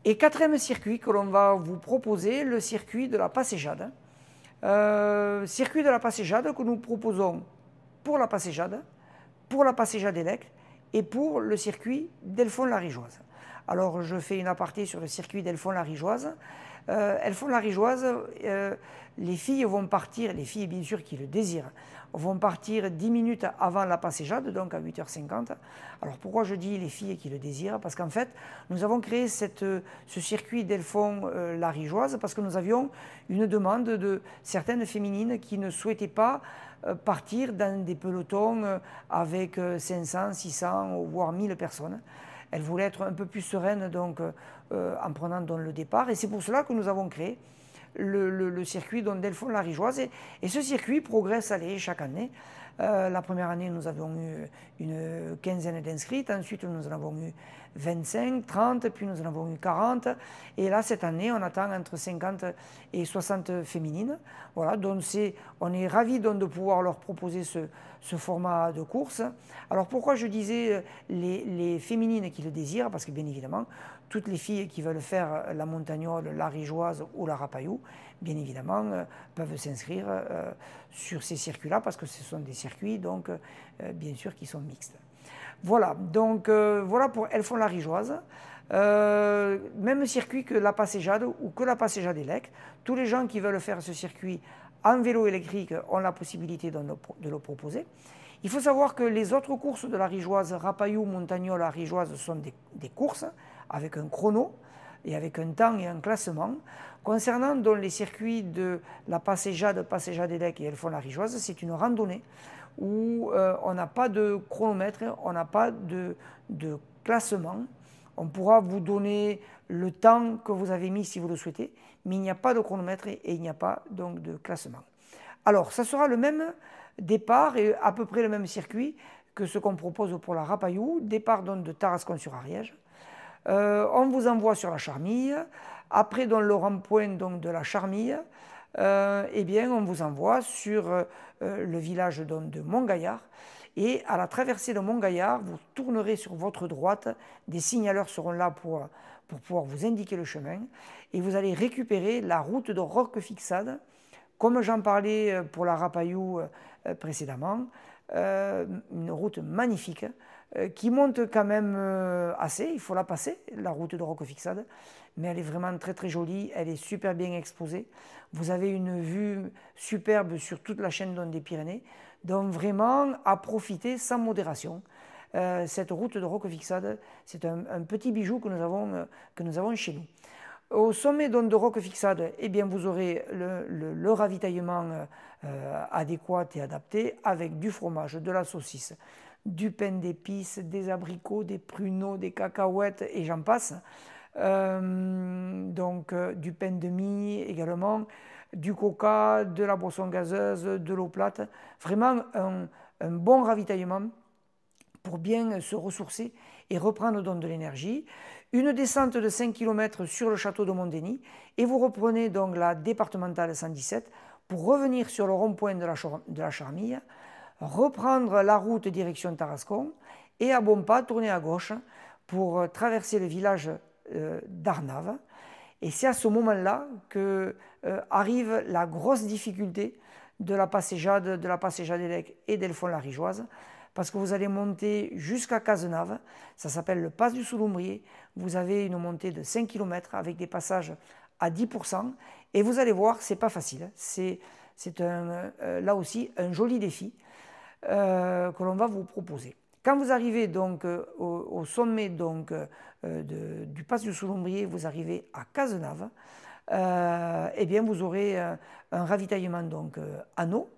Et quatrième circuit que l'on va vous proposer, le circuit de la Passéjade. Circuit de la Passéjade que nous proposons pour la Passéjade, pour la Passéjade Élec et pour le circuit d'Elfon-la-Rigeoise. Alors je fais une aparté sur le circuit d'Elfon-la-Rigeoise. Elfon-la-Rigeoise, les filles vont partir, les filles bien sûr qui le désirent, vont partir 10 minutes avant la Passéjade, donc à 8h50. Alors pourquoi je dis les filles qui le désirent? Parce qu'en fait, nous avons créé ce circuit d'Elfon-la-Rigeoise parce que nous avions une demande de certaines féminines qui ne souhaitaient pas partir dans des pelotons avec 500, 600, voire 1000 personnes. Elles voulaient être un peu plus sereines donc, en prenant donc, le départ. Et c'est pour cela que nous avons créé le circuit d'Elfon-la-Rigeoise. Et ce circuit progresse chaque année. La première année, nous avons eu une quinzaine d'inscrites. Ensuite, nous en avons eu 25, 30, puis nous en avons eu 40. Et là, cette année, on attend entre 50 et 60 féminines. Voilà, donc on est ravis donc, de pouvoir leur proposer ce format de course. Alors, pourquoi je disais les féminines qui le désirent? Parce que, bien évidemment, toutes les filles qui veulent faire la montagnole, la rigeoise ou la rapaillou, bien évidemment, peuvent s'inscrire sur ces circuits-là parce que ce sont des circuits, donc, bien sûr, qui sont mixtes. Voilà, donc voilà pour Elfon-la-Rigeoise. Même circuit que la Passéjade ou que la Passéjade Élec. Tous les gens qui veulent faire ce circuit en vélo électrique ont la possibilité de le proposer. Il faut savoir que les autres courses de la Rigeoise, Rapaillou, Montagnole, la Rigeoise, sont des courses avec un chrono et avec un temps et un classement. Concernant donc, les circuits de la Passéjade, Passéjade Élec et Elfon-la-Rigeoise, c'est une randonnée où on n'a pas de chronomètre, on n'a pas de classement. On pourra vous donner le temps que vous avez mis si vous le souhaitez, mais il n'y a pas de chronomètre et il n'y a pas donc de classement. Alors, ça sera le même départ et à peu près le même circuit que ce qu'on propose pour la Rapaillou, départ donc de Tarascon-sur-Ariège. On vous envoie sur la Charmille. Après, dans le rond-point de la Charmille, eh bien, on vous envoie sur le village de Montgaillard. Et à la traversée de Montgaillard, vous tournerez sur votre droite. Des signaleurs seront là pour pouvoir vous indiquer le chemin. Et vous allez récupérer la route de Roquefixade. Comme j'en parlais pour la Rapaillou précédemment, une route magnifique qui monte quand même assez, il faut la passer, la route de Roquefixade, mais elle est vraiment très très jolie, elle est super bien exposée. Vous avez une vue superbe sur toute la chaîne des Pyrénées, donc vraiment à profiter sans modération. Cette route de Roquefixade, c'est un petit bijou que nous avons chez nous. Au sommet de Roquefixade, eh bien, vous aurez le ravitaillement adéquat et adapté avec du fromage, de la saucisse, du pain d'épices, des abricots, des pruneaux, des cacahuètes et j'en passe. Donc du pain de mie également, du coca, de la boisson gazeuse, de l'eau plate. Vraiment un bon ravitaillement pour bien se ressourcer et reprendre donc de l'énergie. Une descente de 5 km sur le château de Montdény et vous reprenez donc la départementale 117 pour revenir sur le rond-point de la Charmille, reprendre la route direction Tarascon et à bon pas tourner à gauche pour traverser le village d'Arnave. Et c'est à ce moment-là que arrive la grosse difficulté de la Passéjade Élec et d'Elfon-la-Rigeoise, parce que vous allez monter jusqu'à Cazenave, ça s'appelle le Pass du Soulombrier, vous avez une montée de 5 km avec des passages à 10%, et vous allez voir, c'est pas facile, c'est là aussi un joli défi que l'on va vous proposer. Quand vous arrivez donc au sommet donc, du Pass du Soulombrier, vous arrivez à Cazenave, eh bien vous aurez un ravitaillement donc en eau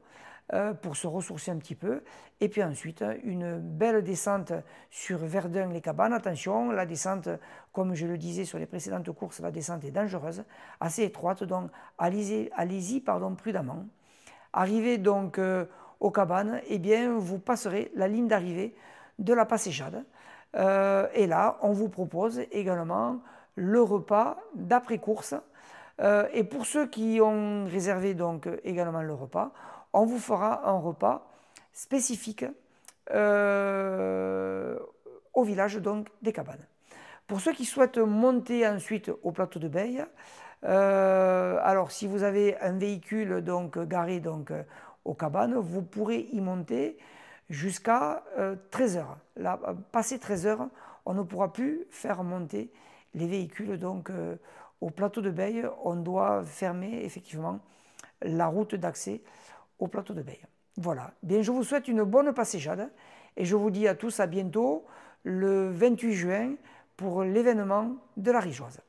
pour se ressourcer un petit peu, et puis ensuite une belle descente sur Verdun-les-Cabanes. Attention, la descente, comme je le disais sur les précédentes courses, la descente est dangereuse, assez étroite, donc allez-y prudemment. Arrivé donc aux cabanes, eh bien vous passerez la ligne d'arrivée de la Passéjade, et là on vous propose également le repas d'après-course, et pour ceux qui ont réservé donc également le repas, on vous fera un repas spécifique au village donc des cabanes. Pour ceux qui souhaitent monter ensuite au plateau de Beille, alors si vous avez un véhicule donc garé donc, aux cabanes, vous pourrez y monter jusqu'à 13 heures. Là, passé 13 heures, on ne pourra plus faire monter les véhicules donc, au plateau de Beille. On doit fermer effectivement la route d'accès au plateau de Beille. Voilà. Bien, je vous souhaite une bonne passéjade et je vous dis à tous à bientôt le 28 juin pour l'événement de la Rigeoise.